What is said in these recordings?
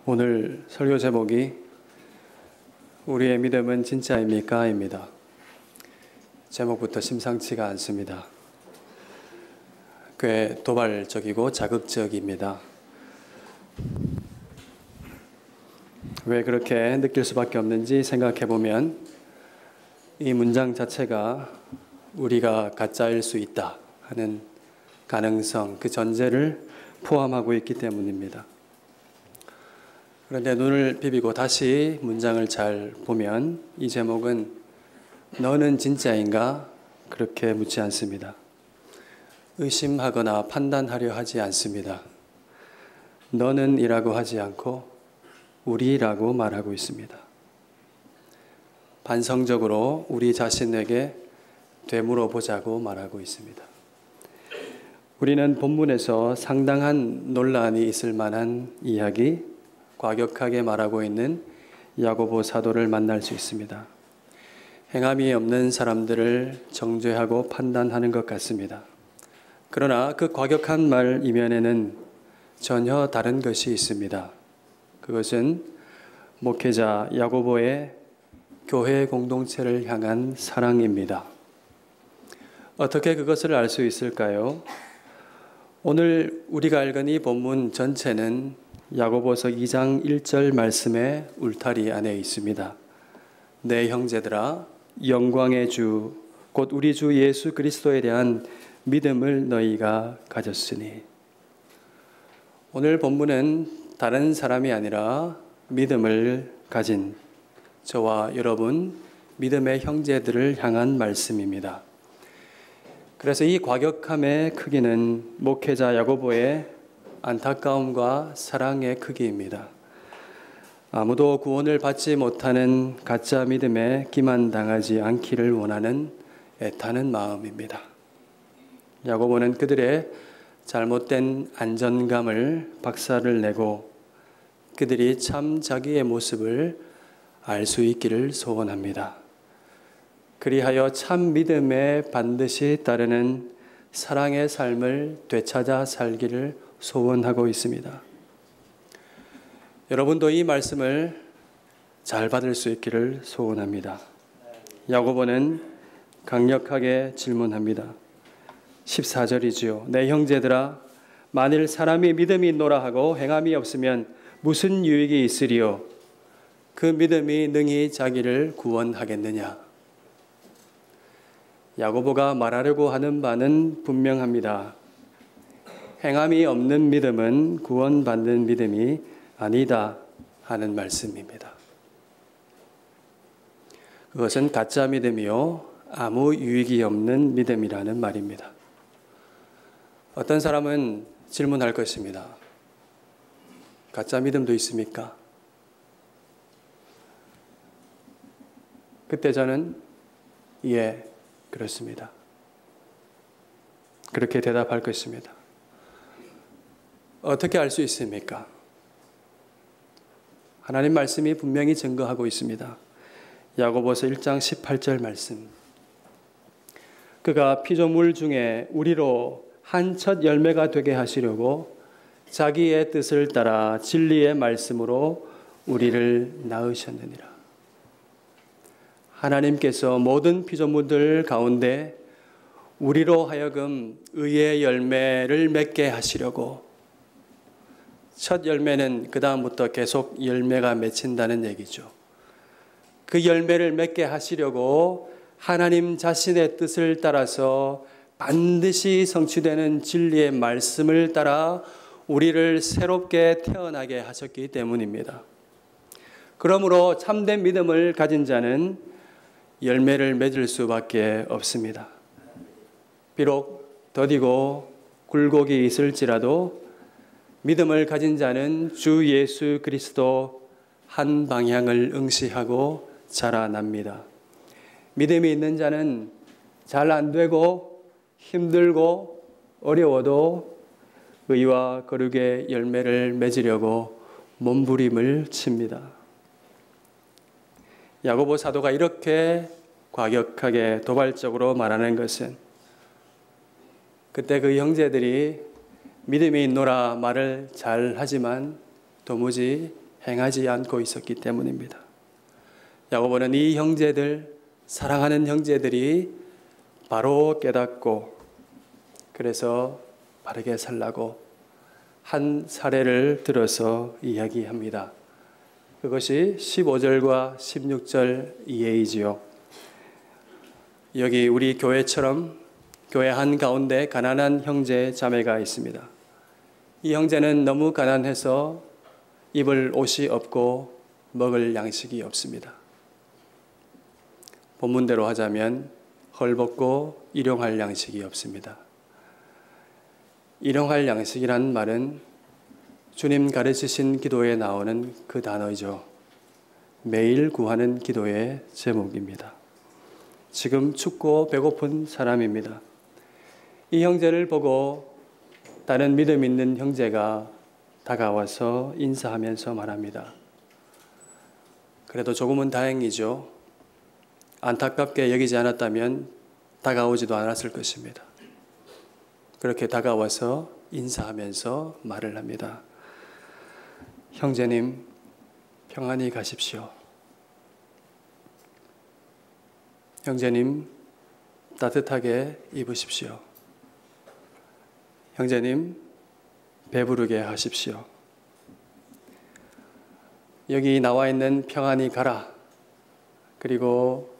오늘 설교 제목이 우리의 믿음은 진짜입니까? 입니다. 제목부터 심상치가 않습니다. 꽤 도발적이고 자극적입니다. 왜 그렇게 느낄 수밖에 없는지 생각해 보면 이 문장 자체가 우리가 가짜일 수 있다 하는 가능성, 그 전제를 포함하고 있기 때문입니다. 그런데 눈을 비비고 다시 문장을 잘 보면 이 제목은 너는 진짜인가? 그렇게 묻지 않습니다. 의심하거나 판단하려 하지 않습니다. 너는 이라고 하지 않고 우리라고 말하고 있습니다. 반성적으로 우리 자신에게 되물어 보자고 말하고 있습니다. 우리는 본문에서 상당한 논란이 있을 만한 이야기, 과격하게 말하고 있는 야고보 사도를 만날 수 있습니다. 행함이 없는 사람들을 정죄하고 판단하는 것 같습니다. 그러나 그 과격한 말 이면에는 전혀 다른 것이 있습니다. 그것은 목회자 야고보의 교회 공동체를 향한 사랑입니다. 어떻게 그것을 알 수 있을까요? 오늘 우리가 읽은 이 본문 전체는 야고보서 2장 1절 말씀의 울타리 안에 있습니다. 내 형제들아, 영광의 주, 곧 우리 주 예수 그리스도에 대한 믿음을 너희가 가졌으니. 오늘 본문은 다른 사람이 아니라 믿음을 가진 저와 여러분, 믿음의 형제들을 향한 말씀입니다. 그래서 이 과격함의 크기는 목회자 야고보의 안타까움과 사랑의 크기입니다. 아무도 구원을 받지 못하는 가짜 믿음에 기만당하지 않기를 원하는 애타는 마음입니다. 야고보는 그들의 잘못된 안전감을 박살을 내고 그들이 참 자기의 모습을 알 수 있기를 소원합니다. 그리하여 참 믿음에 반드시 따르는 사랑의 삶을 되찾아 살기를 소원하고 있습니다. 여러분도 이 말씀을 잘 받을 수 있기를 소원합니다. 야고보는 강력하게 질문합니다. 14절이지요. 내 형제들아, 만일 사람이 믿음이 있노라 하고 행함이 없으면 무슨 유익이 있으리요? 그 믿음이 능히 자기를 구원하겠느냐? 야고보가 말하려고 하는 바는 분명합니다. 행함이 없는 믿음은 구원받는 믿음이 아니다 하는 말씀입니다. 그것은 가짜 믿음이요, 아무 유익이 없는 믿음이라는 말입니다. 어떤 사람은 질문할 것입니다. 가짜 믿음도 있습니까? 그때 저는 예, 그렇습니다. 그렇게 대답할 것입니다. 어떻게 알 수 있습니까? 하나님 말씀이 분명히 증거하고 있습니다. 야고보서 1장 18절 말씀. 그가 피조물 중에 우리로 한 첫 열매가 되게 하시려고 자기의 뜻을 따라 진리의 말씀으로 우리를 낳으셨느니라. 하나님께서 모든 피조물들 가운데 우리로 하여금 의의 열매를 맺게 하시려고, 첫 열매는 그 다음부터 계속 열매가 맺힌다는 얘기죠. 그 열매를 맺게 하시려고 하나님 자신의 뜻을 따라서 반드시 성취되는 진리의 말씀을 따라 우리를 새롭게 태어나게 하셨기 때문입니다. 그러므로 참된 믿음을 가진 자는 열매를 맺을 수밖에 없습니다. 비록 더디고 굴곡이 있을지라도 믿음을 가진 자는 주 예수 그리스도 한 방향을 응시하고 자라납니다. 믿음이 있는 자는 잘 안 되고 힘들고 어려워도 의와 거룩의 열매를 맺으려고 몸부림을 칩니다. 야고보 사도가 이렇게 과격하게 도발적으로 말하는 것은 그때 그 형제들이 믿음이 있노라 말을 잘 하지만 도무지 행하지 않고 있었기 때문입니다. 야고보는 이 형제들, 사랑하는 형제들이 바로 깨닫고 그래서 바르게 살라고 한 사례를 들어서 이야기합니다. 그것이 15절과 16절 이해이지요. 여기 우리 교회처럼 교회 한가운데 가난한 형제 자매가 있습니다. 이 형제는 너무 가난해서 입을 옷이 없고 먹을 양식이 없습니다. 본문대로 하자면 헐벗고 일용할 양식이 없습니다. 일용할 양식이란 말은 주님 가르치신 기도에 나오는 그 단어이죠. 매일 구하는 기도의 제목입니다. 지금 춥고 배고픈 사람입니다. 이 형제를 보고 다른 믿음 있는 형제가 다가와서 인사하면서 말합니다. 그래도 조금은 다행이죠. 안타깝게 여기지 않았다면 다가오지도 않았을 것입니다. 그렇게 다가와서 인사하면서 말을 합니다. 형제님, 평안히 가십시오. 형제님, 따뜻하게 입으십시오. 형제님, 배부르게 하십시오. 여기 나와 있는 평안히 가라. 그리고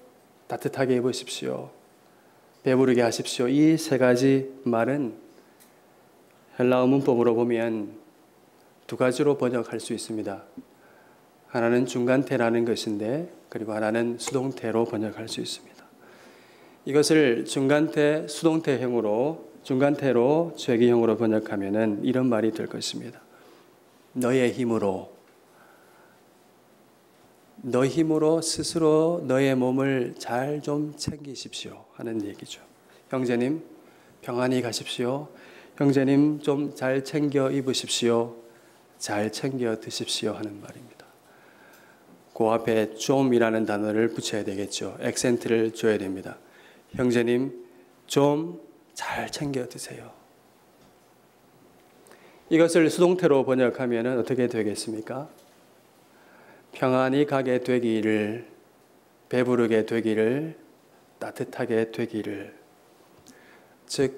따뜻하게 입으십시오. 배부르게 하십시오. 이 세 가지 말은 헬라어 문법으로 보면 두 가지로 번역할 수 있습니다. 하나는 중간태라는 것인데 그리고 하나는 수동태로 번역할 수 있습니다. 이것을 중간태, 수동태형으로 중간태로 죄기형으로 번역하면은 이런 말이 될 것입니다. 너의 힘으로 스스로 너의 몸을 잘 좀 챙기십시오 하는 얘기죠. 형제님, 평안히 가십시오. 형제님, 좀 잘 챙겨 입으십시오. 잘 챙겨 드십시오 하는 말입니다. 그 앞에 좀이라는 단어를 붙여야 되겠죠. 액센트를 줘야 됩니다. 형제님, 좀 잘 챙겨 드세요. 이것을 수동태로 번역하면 어떻게 되겠습니까? 평안히 가게 되기를, 배부르게 되기를, 따뜻하게 되기를. 즉,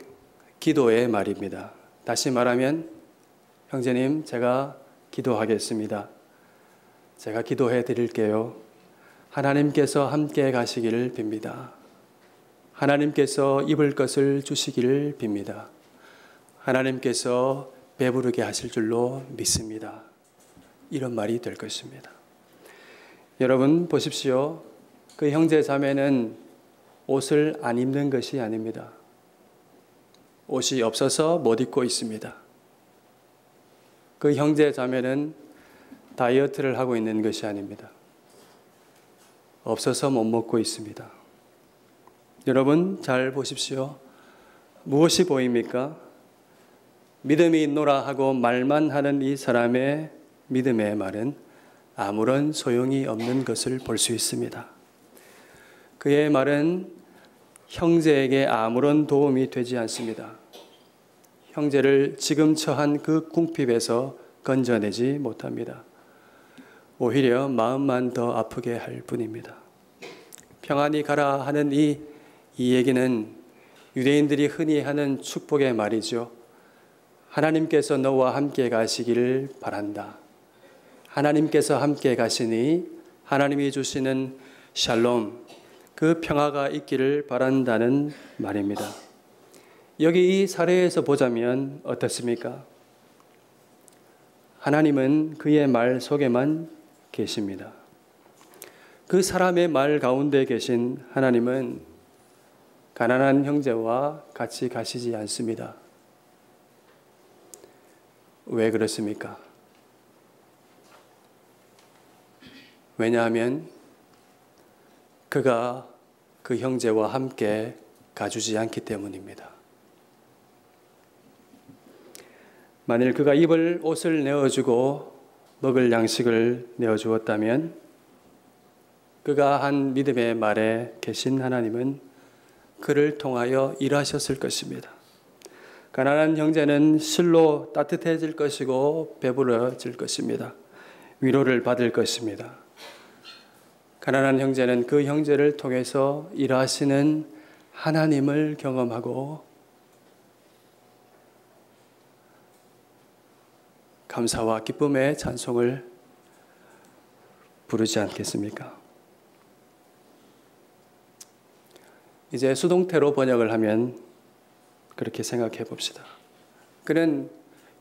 기도의 말입니다. 다시 말하면, 형제님, 제가 기도하겠습니다. 제가 기도해 드릴게요. 하나님께서 함께 가시기를 빕니다. 하나님께서 입을 것을 주시기를 빕니다. 하나님께서 배부르게 하실 줄로 믿습니다. 이런 말이 될 것입니다. 여러분 보십시오. 그 형제 자매는 옷을 안 입는 것이 아닙니다. 옷이 없어서 못 입고 있습니다. 그 형제 자매는 다이어트를 하고 있는 것이 아닙니다. 없어서 못 먹고 있습니다. 여러분 잘 보십시오. 무엇이 보입니까? 믿음이 있노라 하고 말만 하는 이 사람의 믿음의 말은 아무런 소용이 없는 것을 볼 수 있습니다. 그의 말은 형제에게 아무런 도움이 되지 않습니다. 형제를 지금 처한 그 궁핍에서 건져내지 못합니다. 오히려 마음만 더 아프게 할 뿐입니다. 평안히 가라 하는 이 얘기는 유대인들이 흔히 하는 축복의 말이죠. 하나님께서 너와 함께 가시기를 바란다. 하나님께서 함께 가시니 하나님이 주시는 샬롬, 그 평화가 있기를 바란다는 말입니다. 여기 이 사례에서 보자면 어떻습니까? 하나님은 그의 말 속에만 계십니다. 그 사람의 말 가운데 계신 하나님은 가난한 형제와 같이 가시지 않습니다. 왜 그렇습니까? 왜냐하면 그가 그 형제와 함께 가주지 않기 때문입니다. 만일 그가 입을 옷을 내어주고 먹을 양식을 내어주었다면 그가 한 믿음의 말에 계신 하나님은 그를 통하여 일하셨을 것입니다. 가난한 형제는 실로 따뜻해질 것이고 배부러질 것입니다. 위로를 받을 것입니다. 가난한 형제는 그 형제를 통해서 일하시는 하나님을 경험하고 감사와 기쁨의 찬송을 부르지 않겠습니까? 이제 수동태로 번역을 하면 그렇게 생각해 봅시다. 그는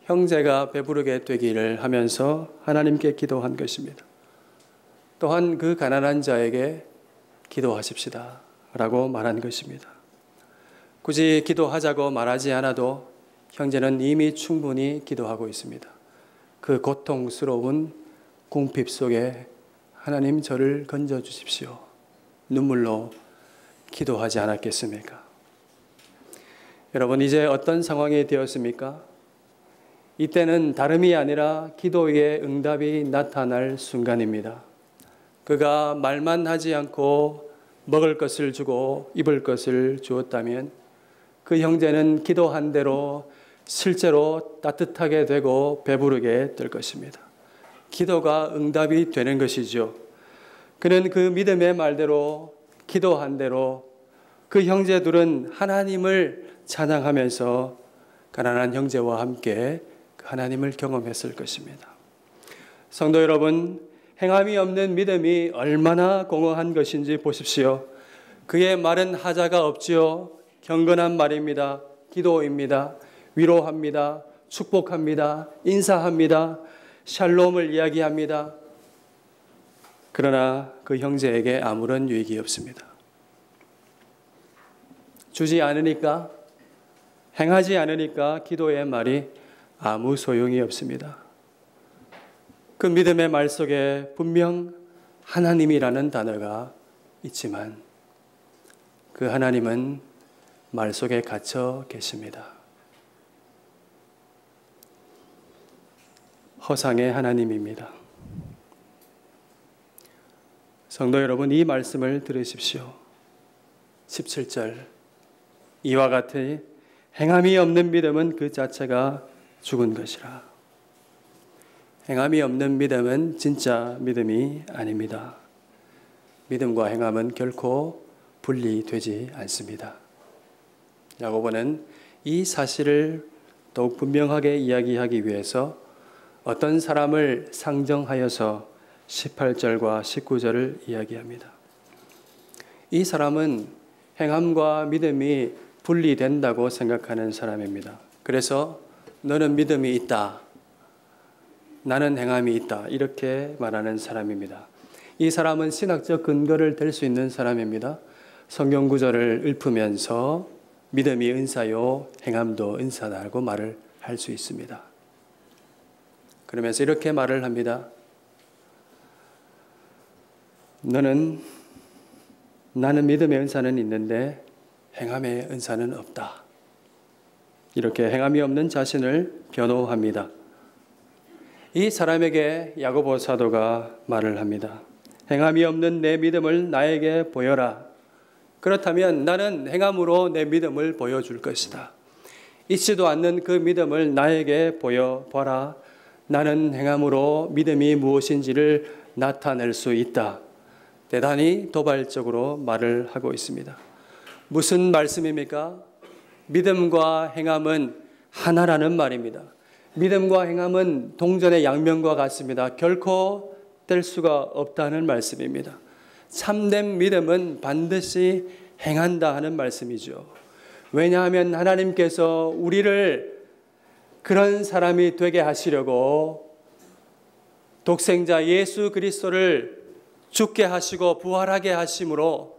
형제가 배부르게 되기를 하면서 하나님께 기도한 것입니다. 또한 그 가난한 자에게 기도하십시다 라고 말한 것입니다. 굳이 기도하자고 말하지 않아도 형제는 이미 충분히 기도하고 있습니다. 그 고통스러운 궁핍 속에 하나님 저를 건져주십시오. 눈물로 기도하지 않았겠습니까? 여러분, 이제 어떤 상황이 되었습니까? 이때는 다름이 아니라 기도의 응답이 나타날 순간입니다. 그가 말만 하지 않고 먹을 것을 주고 입을 것을 주었다면 그 형제는 기도한 대로 실제로 따뜻하게 되고 배부르게 될 것입니다. 기도가 응답이 되는 것이죠. 그는 그 믿음의 말대로 기도한 대로 그 형제들은 하나님을 찬양하면서 가난한 형제와 함께 하나님을 경험했을 것입니다. 성도 여러분, 행함이 없는 믿음이 얼마나 공허한 것인지 보십시오. 그의 말은 하자가 없지요. 경건한 말입니다. 기도입니다. 위로합니다. 축복합니다. 인사합니다. 샬롬을 이야기합니다. 그러나 그 형제에게 아무런 유익이 없습니다. 주지 않으니까, 행하지 않으니까 기도의 말이 아무 소용이 없습니다. 그 믿음의 말 속에 분명 하나님이라는 단어가 있지만 그 하나님은 말 속에 갇혀 계십니다. 허상의 하나님입니다. 성도 여러분, 이 말씀을 들으십시오. 17절, 이와 같이 행함이 없는 믿음은 그 자체가 죽은 것이라. 행함이 없는 믿음은 진짜 믿음이 아닙니다. 믿음과 행함은 결코 분리되지 않습니다. 야고보는 이 사실을 더욱 분명하게 이야기하기 위해서 어떤 사람을 상정하여서 18절과 19절을 이야기합니다. 이 사람은 행함과 믿음이 분리된다고 생각하는 사람입니다. 그래서 너는 믿음이 있다, 나는 행함이 있다, 이렇게 말하는 사람입니다. 이 사람은 신학적 근거를 댈 수 있는 사람입니다. 성경 구절을 읊으면서 믿음이 은사요 행함도 은사다라고 말을 할 수 있습니다. 그러면서 이렇게 말을 합니다. 나는 믿음의 은사는 있는데 행함의 은사는 없다. 이렇게 행함이 없는 자신을 변호합니다. 이 사람에게 야고보 사도가 말을 합니다. 행함이 없는 내 믿음을 나에게 보여라. 그렇다면 나는 행함으로 내 믿음을 보여줄 것이다. 있지도 않는 그 믿음을 나에게 보여봐라. 나는 행함으로 믿음이 무엇인지를 나타낼 수 있다. 대단히 도발적으로 말을 하고 있습니다. 무슨 말씀입니까? 믿음과 행함은 하나라는 말입니다. 믿음과 행함은 동전의 양면과 같습니다. 결코 뗄 수가 없다는 말씀입니다. 참된 믿음은 반드시 행한다 하는 말씀이죠. 왜냐하면 하나님께서 우리를 그런 사람이 되게 하시려고 독생자 예수 그리스도를 죽게 하시고 부활하게 하심으로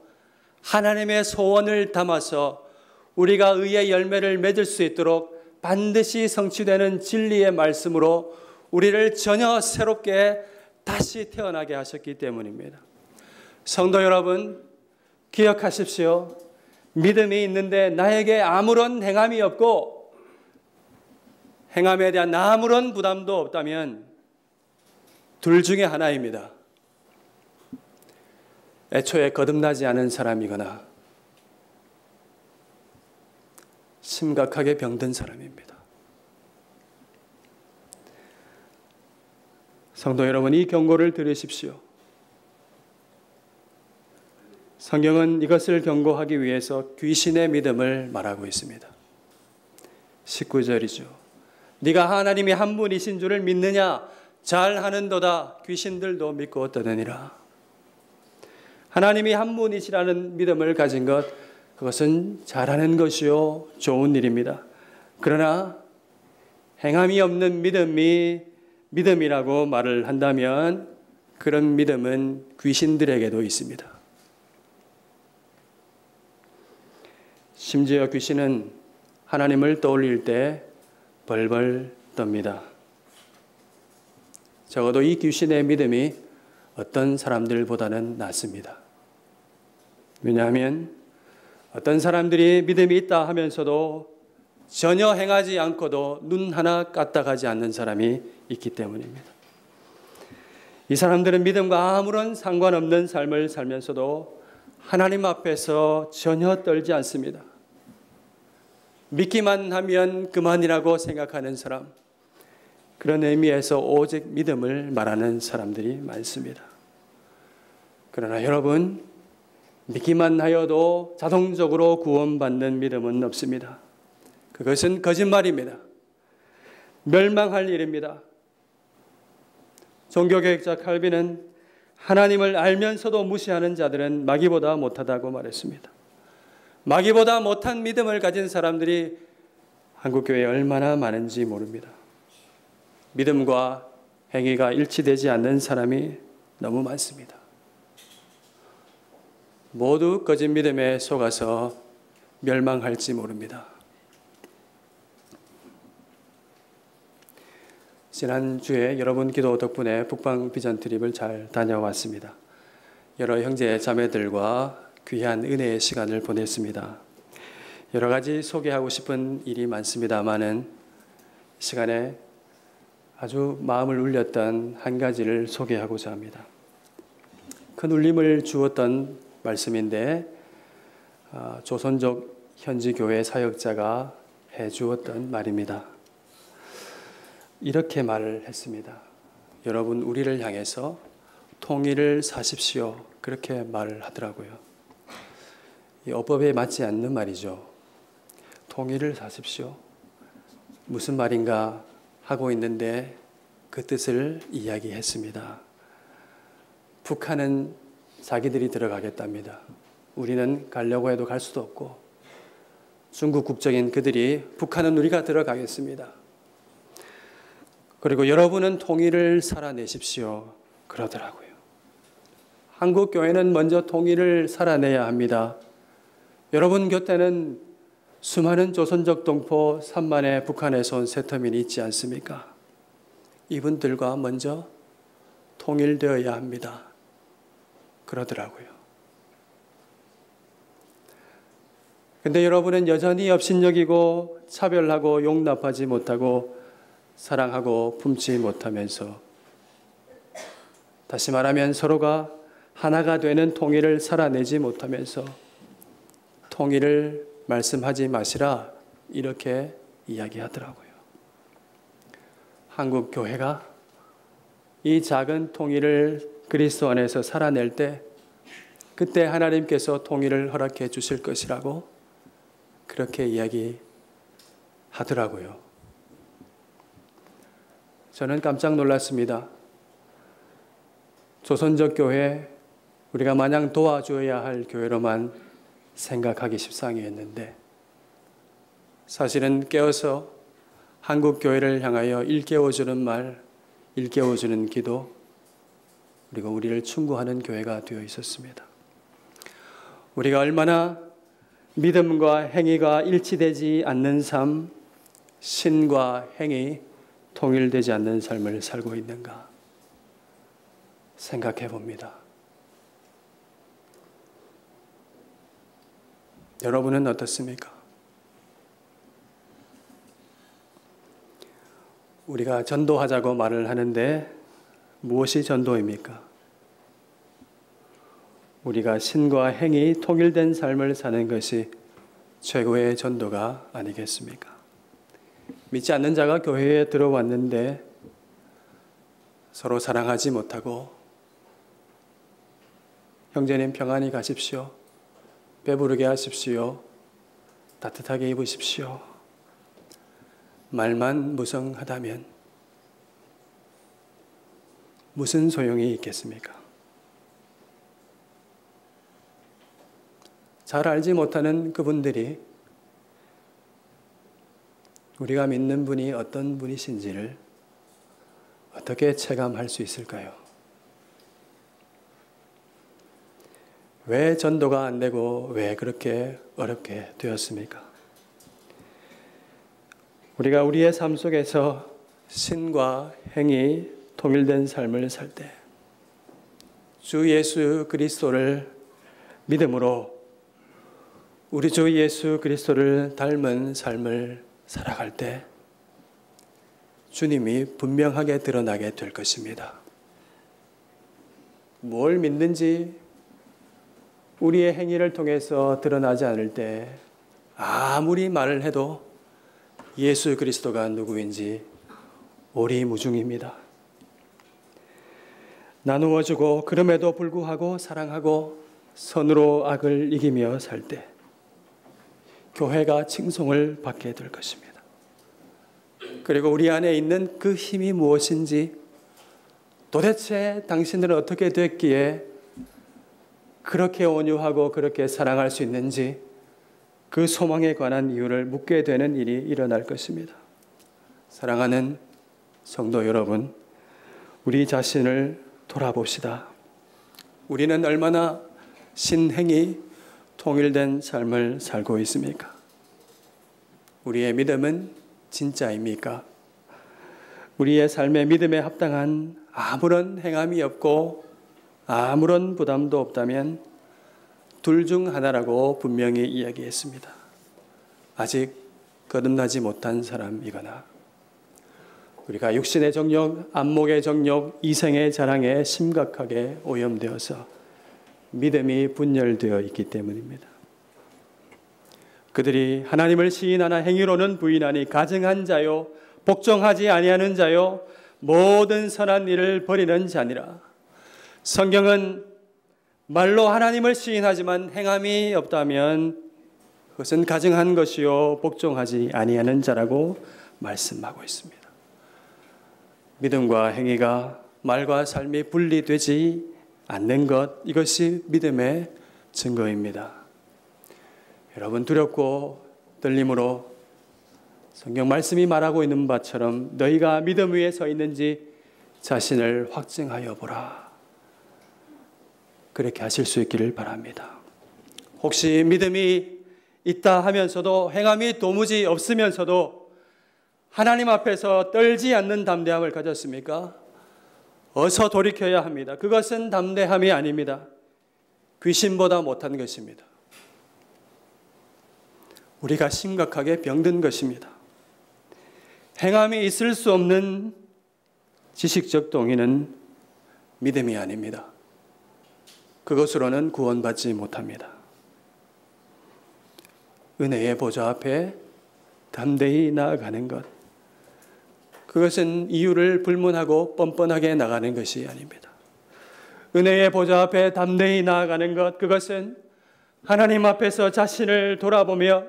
하나님의 소원을 담아서 우리가 의의 열매를 맺을 수 있도록 반드시 성취되는 진리의 말씀으로 우리를 전혀 새롭게 다시 태어나게 하셨기 때문입니다. 성도 여러분, 기억하십시오. 믿음이 있는데 나에게 아무런 행함이 없고 행함에 대한 아무런 부담도 없다면 둘 중에 하나입니다. 애초에 거듭나지 않은 사람이거나 심각하게 병든 사람입니다. 성도 여러분, 이 경고를 들으십시오. 성경은 이것을 경고하기 위해서 귀신의 믿음을 말하고 있습니다. 19절이죠. 네가 하나님이 한 분이신 줄을 믿느냐? 잘하는도다. 귀신들도 믿고 떠드니라. 하나님이 한 분이시라는 믿음을 가진 것, 그것은 잘하는 것이요 좋은 일입니다. 그러나 행함이 없는 믿음이 믿음이라고 말을 한다면 그런 믿음은 귀신들에게도 있습니다. 심지어 귀신은 하나님을 떠올릴 때 벌벌 떱니다. 적어도 이 귀신의 믿음이 어떤 사람들보다는 낫습니다. 왜냐하면 어떤 사람들이 믿음이 있다 하면서도 전혀 행하지 않고도 눈 하나 까딱하지 않는 사람이 있기 때문입니다. 이 사람들은 믿음과 아무런 상관없는 삶을 살면서도 하나님 앞에서 전혀 떨지 않습니다. 믿기만 하면 그만이라고 생각하는 사람, 그런 의미에서 오직 믿음을 말하는 사람들이 많습니다. 그러나 여러분, 믿기만 하여도 자동적으로 구원받는 믿음은 없습니다. 그것은 거짓말입니다. 멸망할 일입니다. 종교개혁자 칼빈은 하나님을 알면서도 무시하는 자들은 마귀보다 못하다고 말했습니다. 마귀보다 못한 믿음을 가진 사람들이 한국교회에 얼마나 많은지 모릅니다. 믿음과 행위가 일치되지 않는 사람이 너무 많습니다. 모두 거짓 믿음에 속아서 멸망할지 모릅니다. 지난주에 여러분 기도 덕분에 북방 비전 트립을 잘 다녀왔습니다. 여러 형제 자매들과 귀한 은혜의 시간을 보냈습니다. 여러 가지 소개하고 싶은 일이 많습니다만은 시간에 아주 마음을 울렸던 한 가지를 소개하고자 합니다. 큰 울림을 주었던 말씀인데 조선족 현지 교회 사역자가 해주었던 말입니다. 이렇게 말을 했습니다. 여러분, 우리를 향해서 통일을 사십시오. 그렇게 말을 하더라고요. 이 어법에 맞지 않는 말이죠. 통일을 사십시오. 무슨 말인가 하고 있는데 그 뜻을 이야기했습니다. 북한은 자기들이 들어가겠답니다. 우리는 가려고 해도 갈 수도 없고, 중국 국적인 그들이 북한은 우리가 들어가겠습니다. 그리고 여러분은 통일을 살아내십시오. 그러더라고요. 한국 교회는 먼저 통일을 살아내야 합니다. 여러분 곁에는 수많은 조선족 동포 3만의 북한에서 온 세터민이 있지 않습니까? 이분들과 먼저 통일되어야 합니다. 그러더라고요. 근데 여러분은 여전히 업신여기고 차별하고 용납하지 못하고 사랑하고 품지 못하면서, 다시 말하면 서로가 하나가 되는 통일을 살아내지 못하면서 통일을 말씀하지 마시라, 이렇게 이야기하더라고요. 한국 교회가 이 작은 통일을 그리스도 안에서 살아낼 때 그때 하나님께서 통일을 허락해 주실 것이라고 그렇게 이야기하더라고요. 저는 깜짝 놀랐습니다. 조선족 교회, 우리가 마냥 도와줘야 할 교회로만 생각하기 십상이었는데, 사실은 깨어서 한국 교회를 향하여 일깨워주는 말, 일깨워주는 기도, 그리고 우리를 충고하는 교회가 되어 있었습니다. 우리가 얼마나 믿음과 행위가 일치되지 않는 삶, 신과 행위, 통일되지 않는 삶을 살고 있는가 생각해 봅니다. 여러분은 어떻습니까? 우리가 전도하자고 말을 하는데 무엇이 전도입니까? 우리가 신과 행이 통일된 삶을 사는 것이 최고의 전도가 아니겠습니까? 믿지 않는 자가 교회에 들어왔는데 서로 사랑하지 못하고 형제님 평안히 가십시오. 배부르게 하십시오. 따뜻하게 입으십시오. 말만 무성하다면 무슨 소용이 있겠습니까? 잘 알지 못하는 그분들이 우리가 믿는 분이 어떤 분이신지를 어떻게 체감할 수 있을까요? 왜 전도가 안 되고 왜 그렇게 어렵게 되었습니까? 우리가 우리의 삶 속에서 신과 행이 통일된 삶을 살 때 주 예수 그리스도를 믿음으로 우리 주 예수 그리스도를 닮은 삶을 살아갈 때 주님이 분명하게 드러나게 될 것입니다. 뭘 믿는지 우리의 행위를 통해서 드러나지 않을 때 아무리 말을 해도 예수 그리스도가 누구인지 오리무중입니다. 나누어주고 그럼에도 불구하고 사랑하고 선으로 악을 이기며 살 때 교회가 칭송을 받게 될 것입니다. 그리고 우리 안에 있는 그 힘이 무엇인지 도대체 당신들은 어떻게 됐기에 그렇게 온유하고 그렇게 사랑할 수 있는지 그 소망에 관한 이유를 묻게 되는 일이 일어날 것입니다. 사랑하는 성도 여러분, 우리 자신을 돌아봅시다. 우리는 얼마나 신행이 통일된 삶을 살고 있습니까? 우리의 믿음은 진짜입니까? 우리의 삶의 믿음에 합당한 아무런 행함이 없고 아무런 부담도 없다면 둘 중 하나라고 분명히 이야기했습니다. 아직 거듭나지 못한 사람이거나 우리가 육신의 정욕, 안목의 정욕, 이생의 자랑에 심각하게 오염되어서 믿음이 분열되어 있기 때문입니다. 그들이 하나님을 시인하나 행위로는 부인하니 가증한 자요 복종하지 아니하는 자요 모든 선한 일을 버리는 자니라. 성경은 말로 하나님을 시인하지만 행함이 없다면 그것은 가증한 것이요 복종하지 아니하는 자라고 말씀하고 있습니다. 믿음과 행위가 말과 삶이 분리되지 않는 것, 이것이 믿음의 증거입니다. 여러분, 두렵고 떨림으로 성경 말씀이 말하고 있는 바처럼 너희가 믿음 위에 서 있는지 자신을 확증하여 보라. 그렇게 하실 수 있기를 바랍니다. 혹시 믿음이 있다 하면서도 행함이 도무지 없으면서도 하나님 앞에서 떨지 않는 담대함을 가졌습니까? 어서 돌이켜야 합니다. 그것은 담대함이 아닙니다. 귀신보다 못한 것입니다. 우리가 심각하게 병든 것입니다. 행함이 있을 수 없는 지식적 동의는 믿음이 아닙니다. 그것으로는 구원받지 못합니다. 은혜의 보좌 앞에 담대히 나아가는 것, 그것은 이유를 불문하고 뻔뻔하게 나가는 것이 아닙니다. 은혜의 보좌 앞에 담대히 나아가는 것, 그것은 하나님 앞에서 자신을 돌아보며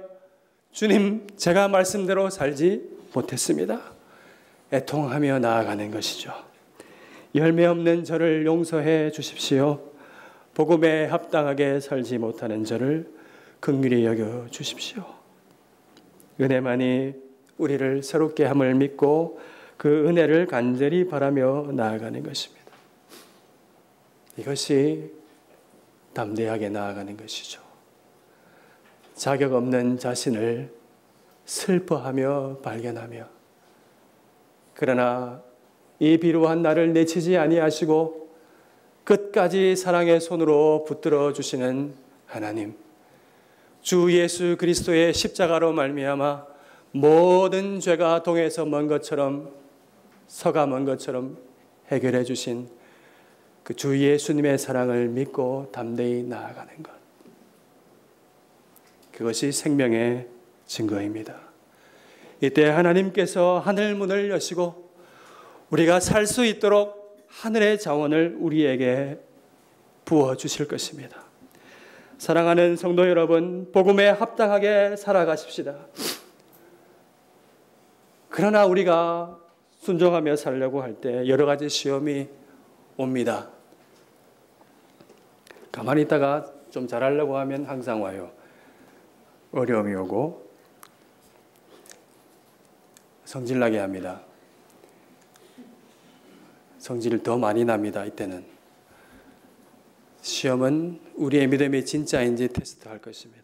주님, 제가 말씀대로 살지 못했습니다. 애통하며 나아가는 것이죠. 열매 없는 저를 용서해 주십시오. 복음에 합당하게 살지 못하는 저를 긍휼히 여겨 주십시오. 은혜만이 우리를 새롭게 함을 믿고 그 은혜를 간절히 바라며 나아가는 것입니다. 이것이 담대하게 나아가는 것이죠. 자격 없는 자신을 슬퍼하며 발견하며, 그러나 이 비루한 나를 내치지 아니하시고 끝까지 사랑의 손으로 붙들어 주시는 하나님, 주 예수 그리스도의 십자가로 말미암아 모든 죄가 동에서 먼 것처럼 서가 먼 것처럼 해결해 주신 그 주 예수님의 사랑을 믿고 담대히 나아가는 것, 그것이 생명의 증거입니다. 이때 하나님께서 하늘 문을 여시고 우리가 살 수 있도록 하늘의 자원을 우리에게 부어주실 것입니다. 사랑하는 성도 여러분, 복음에 합당하게 살아가십시다. 그러나 우리가 순종하며 살려고 할 때 여러 가지 시험이 옵니다. 가만히 있다가 좀 잘하려고 하면 항상 와요. 어려움이 오고 성질나게 합니다. 성질을 더 많이 납니다. 이때는. 시험은 우리의 믿음이 진짜인지 테스트할 것입니다.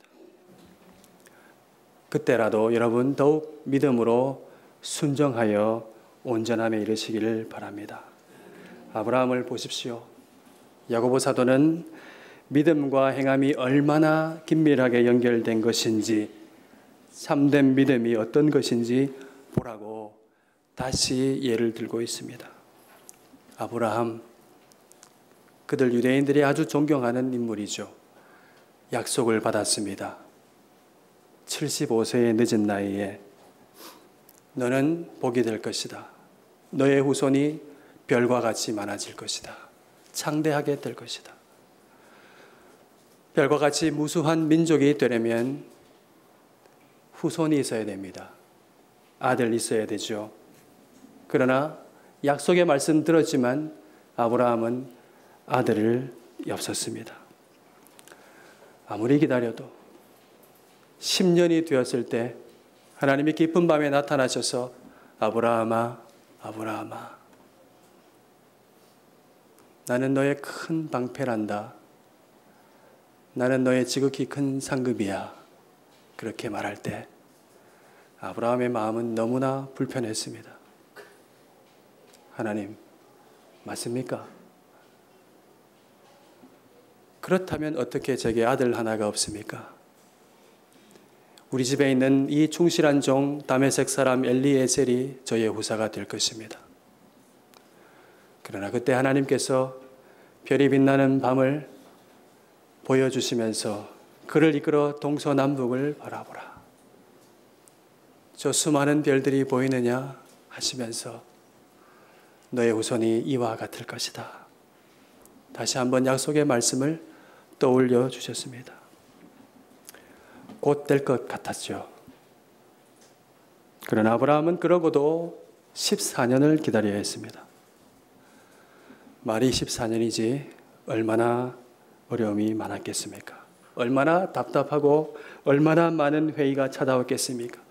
그때라도 여러분 더욱 믿음으로 순종하여 온전함에 이르시기를 바랍니다. 아브라함을 보십시오. 야고보 사도는 믿음과 행함이 얼마나 긴밀하게 연결된 것인지, 참된 믿음이 어떤 것인지 보라고 다시 예를 들고 있습니다. 아브라함, 그들 유대인들이 아주 존경하는 인물이죠. 약속을 받았습니다. 75세의 늦은 나이에 너는 복이 될 것이다. 너의 후손이 별과 같이 많아질 것이다. 창대하게 될 것이다. 별과 같이 무수한 민족이 되려면 후손이 있어야 됩니다. 아들 있어야 되죠. 그러나 약속의 말씀 들었지만 아브라함은 아들을 없었습니다. 아무리 기다려도 10년이 되었을 때 하나님이 깊은 밤에 나타나셔서 아브라함아, 아브라함아, 나는 너의 큰 방패란다. 나는 너의 지극히 큰 상급이야. 그렇게 말할 때 아브라함의 마음은 너무나 불편했습니다. 하나님, 맞습니까? 그렇다면 어떻게 제게 아들 하나가 없습니까? 우리 집에 있는 이 충실한 종 다메섹 사람 엘리에셀이 저의 후사가 될 것입니다. 그러나 그때 하나님께서 별이 빛나는 밤을 보여주시면서 그를 이끌어 동서남북을 바라보라. 저 수많은 별들이 보이느냐 하시면서 너의 후손이 이와 같을 것이다. 다시 한번 약속의 말씀을 떠올려 주셨습니다. 곧 될 것 같았죠. 그러나 아브라함은 그러고도 14년을 기다려야 했습니다. 말이 14년이지 얼마나 어려움이 많았겠습니까? 얼마나 답답하고 얼마나 많은 회의가 찾아왔겠습니까?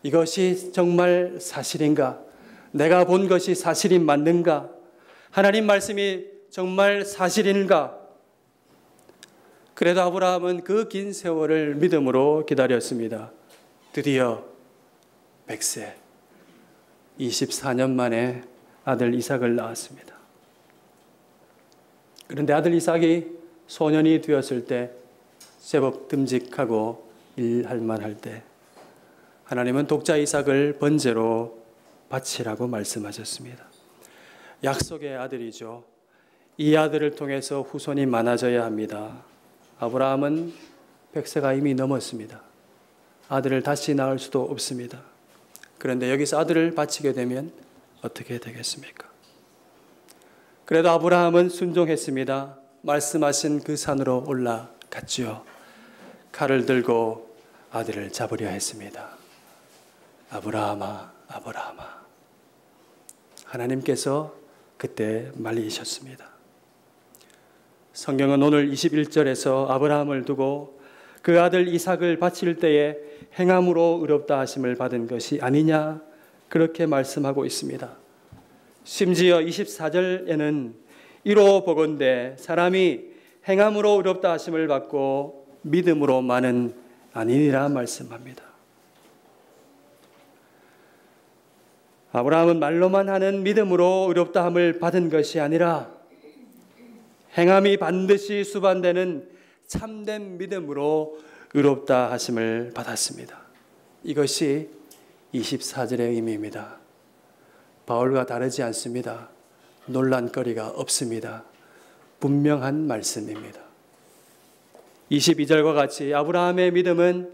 이것이 정말 사실인가? 내가 본 것이 사실이 맞는가? 하나님 말씀이 정말 사실인가? 그래도 아브라함은 그 긴 세월을 믿음으로 기다렸습니다. 드디어 100세, 24년 만에 아들 이삭을 낳았습니다. 그런데 아들 이삭이 소년이 되었을 때 제법 듬직하고 일할 만할 때 하나님은 독자 이삭을 번제로 바치라고 말씀하셨습니다. 약속의 아들이죠. 이 아들을 통해서 후손이 많아져야 합니다. 아브라함은 100세가 이미 넘었습니다. 아들을 다시 낳을 수도 없습니다. 그런데 여기서 아들을 바치게 되면 어떻게 되겠습니까? 그래도 아브라함은 순종했습니다. 말씀하신 그 산으로 올라갔죠. 칼을 들고 아들을 잡으려 했습니다. 아브라함아, 아브라함아. 하나님께서 그때 말리셨습니다. 성경은 오늘 21절에서 아브라함을 두고 그 아들 이삭을 바칠 때에 행함으로 의롭다 하심을 받은 것이 아니냐 그렇게 말씀하고 있습니다. 심지어 24절에는 이로 보건대 사람이 행함으로 의롭다 하심을 받고 믿음으로만은 아니니라 말씀합니다. 아브라함은 말로만 하는 믿음으로 의롭다 함을 받은 것이 아니라 행함이 반드시 수반되는 참된 믿음으로 의롭다 하심을 받았습니다. 이것이 24절의 의미입니다. 바울과 다르지 않습니다. 논란거리가 없습니다. 분명한 말씀입니다. 22절과 같이 아브라함의 믿음은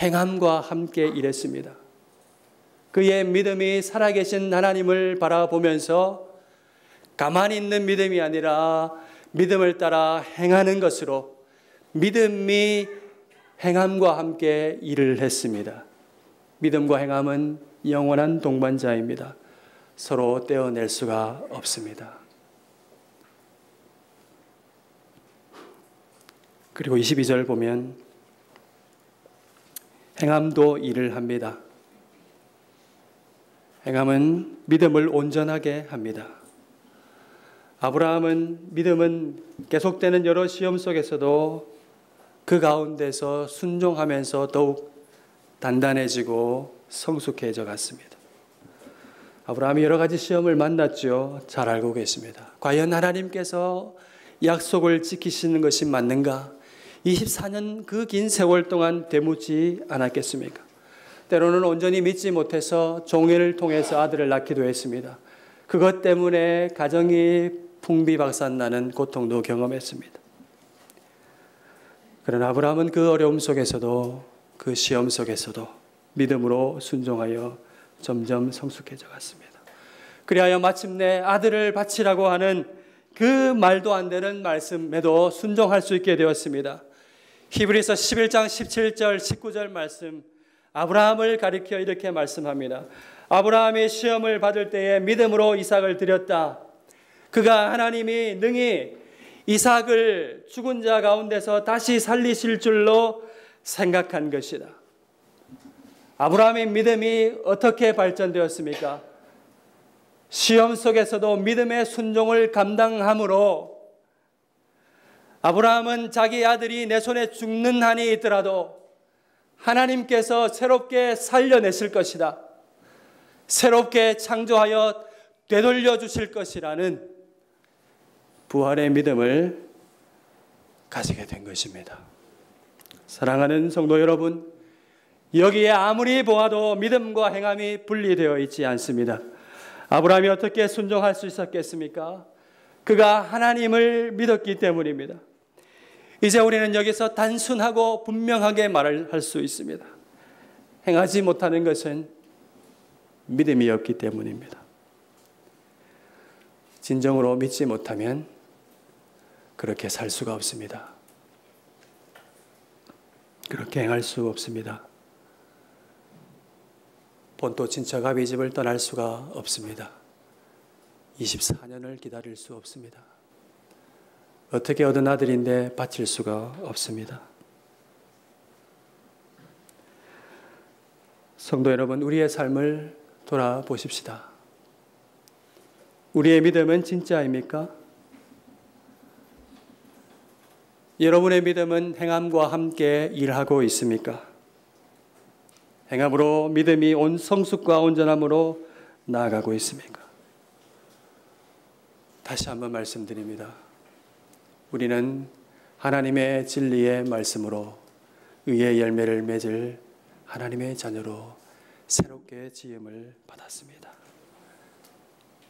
행함과 함께 일했습니다. 그의 믿음이 살아계신 하나님을 바라보면서 가만히 있는 믿음이 아니라 믿음을 따라 행하는 것으로 믿음이 행함과 함께 일을 했습니다. 믿음과 행함은 영원한 동반자입니다. 서로 떼어낼 수가 없습니다. 그리고 22절 보면 행함도 일을 합니다. 행함은 믿음을 온전하게 합니다. 아브라함은 믿음은 계속되는 여러 시험 속에서도 그 가운데서 순종하면서 더욱 단단해지고 성숙해져 갔습니다. 아브라함이 여러 가지 시험을 만났죠. 잘 알고 계십니다. 과연 하나님께서 약속을 지키시는 것이 맞는가? 24년 그 긴 세월 동안 되묻지 않았겠습니까? 때로는 온전히 믿지 못해서 종회를 통해서 아들을 낳기도 했습니다. 그것 때문에 가정이 풍비박산나는 고통도 경험했습니다. 그러나 아브라함은 그 어려움 속에서도 그 시험 속에서도 믿음으로 순종하여 점점 성숙해져 갔습니다. 그리하여 마침내 아들을 바치라고 하는 그 말도 안 되는 말씀에도 순종할 수 있게 되었습니다. 히브리서 11장 17절 19절 말씀, 아브라함을 가리켜 이렇게 말씀합니다. 아브라함이 시험을 받을 때에 믿음으로 이삭을 드렸다. 그가 하나님이 능히 이삭을 죽은 자 가운데서 다시 살리실 줄로 생각한 것이다. 아브라함의 믿음이 어떻게 발전되었습니까? 시험 속에서도 믿음의 순종을 감당함으로 아브라함은 자기 아들이 내 손에 죽는 한이 있더라도 하나님께서 새롭게 살려내실 것이다. 새롭게 창조하여 되돌려 주실 것이라는 부활의 믿음을 가지게 된 것입니다. 사랑하는 성도 여러분, 여기에 아무리 보아도 믿음과 행함이 분리되어 있지 않습니다. 아브라함이 어떻게 순종할 수 있었겠습니까? 그가 하나님을 믿었기 때문입니다. 이제 우리는 여기서 단순하고 분명하게 말을 할 수 있습니다. 행하지 못하는 것은 믿음이 없기 때문입니다. 진정으로 믿지 못하면 그렇게 살 수가 없습니다. 그렇게 행할 수 없습니다. 본토 친척 아비 집을 떠날 수가 없습니다. 24년을 기다릴 수 없습니다. 어떻게 얻은 아들인데 바칠 수가 없습니다. 성도 여러분, 우리의 삶을 돌아보십시다. 우리의 믿음은 진짜입니까? 여러분의 믿음은 행함과 함께 일하고 있습니까? 행함으로 믿음이 온 성숙과 온전함으로 나아가고 있습니까? 다시 한번 말씀드립니다. 우리는 하나님의 진리의 말씀으로 의의 열매를 맺을 하나님의 자녀로 새롭게 지음을 받았습니다.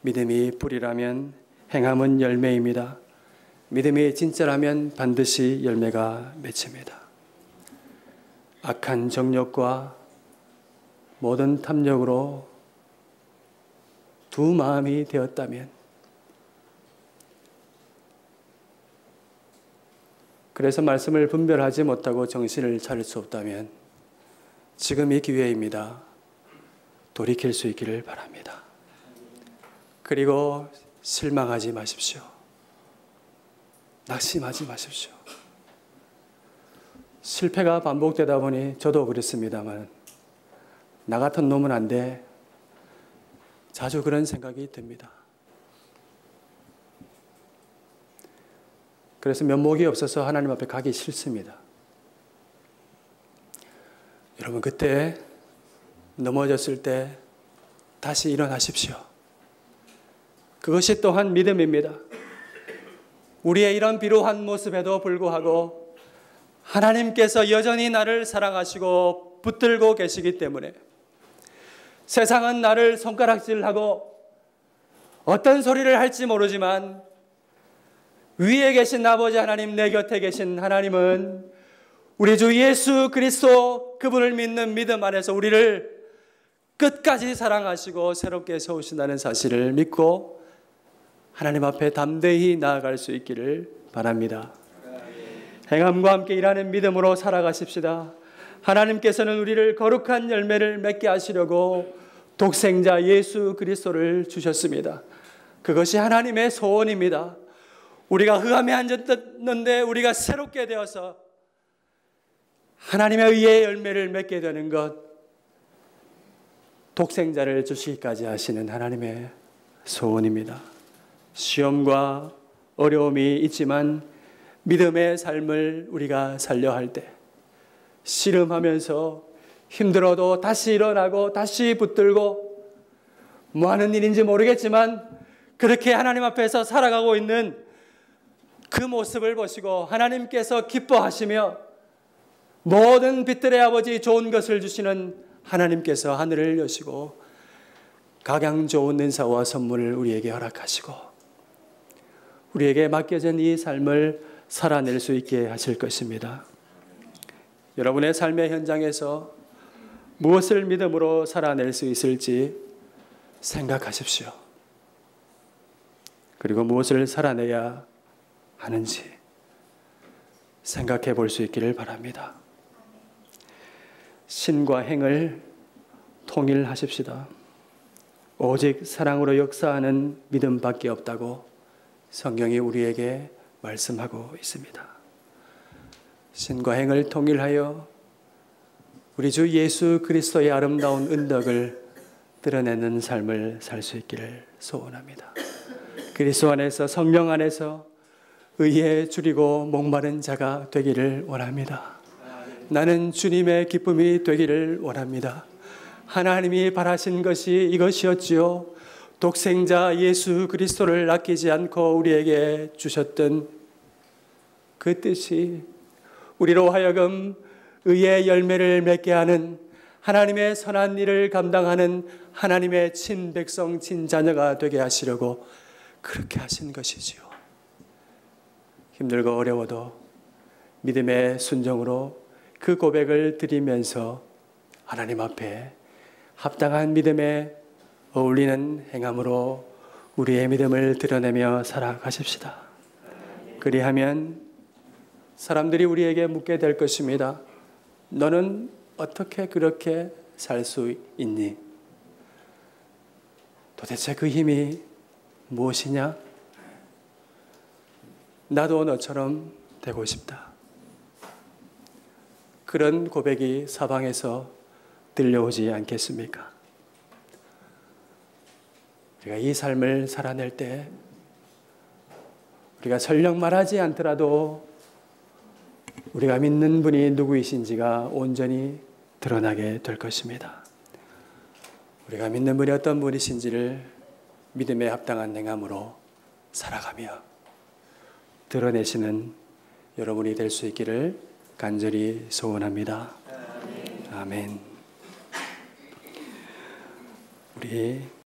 믿음이 뿌리라면 행함은 열매입니다. 믿음이 진짜라면 반드시 열매가 맺힙니다. 악한 정욕과 모든 탐욕으로 두 마음이 되었다면, 그래서 말씀을 분별하지 못하고 정신을 차릴 수 없다면 지금 이 기회입니다. 돌이킬 수 있기를 바랍니다. 그리고 실망하지 마십시오. 낙심하지 마십시오. 실패가 반복되다 보니 저도 그랬습니다만 나 같은 놈은 안 돼. 자주 그런 생각이 듭니다. 그래서 면목이 없어서 하나님 앞에 가기 싫습니다. 여러분, 그때 넘어졌을 때 다시 일어나십시오. 그것이 또한 믿음입니다. 우리의 이런 비루한 모습에도 불구하고 하나님께서 여전히 나를 사랑하시고 붙들고 계시기 때문에 세상은 나를 손가락질하고 어떤 소리를 할지 모르지만 위에 계신 아버지 하나님, 내 곁에 계신 하나님은 우리 주 예수 그리스도 그분을 믿는 믿음 안에서 우리를 끝까지 사랑하시고 새롭게 세우신다는 사실을 믿고 하나님 앞에 담대히 나아갈 수 있기를 바랍니다. 행함과 함께 일하는 믿음으로 살아가십시다. 하나님께서는 우리를 거룩한 열매를 맺게 하시려고 독생자 예수 그리스도를 주셨습니다. 그것이 하나님의 소원입니다. 우리가 흑암에 앉았는데 우리가 새롭게 되어서 하나님의 의의 열매를 맺게 되는 것, 독생자를 주시기까지 하시는 하나님의 소원입니다. 시험과 어려움이 있지만 믿음의 삶을 우리가 살려 할 때, 씨름하면서 힘들어도 다시 일어나고 다시 붙들고 뭐 하는 일인지 모르겠지만 그렇게 하나님 앞에서 살아가고 있는 그 모습을 보시고 하나님께서 기뻐하시며 모든 빛들의 아버지 좋은 것을 주시는 하나님께서 하늘을 여시고 각양 좋은 은사와 선물을 우리에게 허락하시고 우리에게 맡겨진 이 삶을 살아낼 수 있게 하실 것입니다. 여러분의 삶의 현장에서 무엇을 믿음으로 살아낼 수 있을지 생각하십시오. 그리고 무엇을 살아내야 하는지 생각해 볼 수 있기를 바랍니다. 신과 행을 통일하십시다. 오직 사랑으로 역사하는 믿음밖에 없다고 성경이 우리에게 말씀하고 있습니다. 신과 행을 통일하여 우리 주 예수 그리스도의 아름다운 은덕을 드러내는 삶을 살 수 있기를 소원합니다. 그리스도 안에서, 성령 안에서 의에 줄이고 목마른 자가 되기를 원합니다. 나는 주님의 기쁨이 되기를 원합니다. 하나님이 바라신 것이 이것이었지요. 독생자 예수 그리스도를 아끼지 않고 우리에게 주셨던 그 뜻이 우리로 하여금 의의 열매를 맺게 하는, 하나님의 선한 일을 감당하는 하나님의 친백성 친자녀가 되게 하시려고 그렇게 하신 것이지요. 힘들고 어려워도 믿음의 순종으로 그 고백을 드리면서 하나님 앞에 합당한 믿음에 어울리는 행함으로 우리의 믿음을 드러내며 살아가십시다. 그리하면 사람들이 우리에게 묻게 될 것입니다. 너는 어떻게 그렇게 살 수 있니? 도대체 그 힘이 무엇이냐? 나도 너처럼 되고 싶다. 그런 고백이 사방에서 들려오지 않겠습니까? 우리가 이 삶을 살아낼 때 우리가 설령 말하지 않더라도 우리가 믿는 분이 누구이신지가 온전히 드러나게 될 것입니다. 우리가 믿는 분이 어떤 분이신지를 믿음에 합당한 행함으로 살아가며 드러내시는 여러분이 될 수 있기를 간절히 소원합니다. 아멘. 우리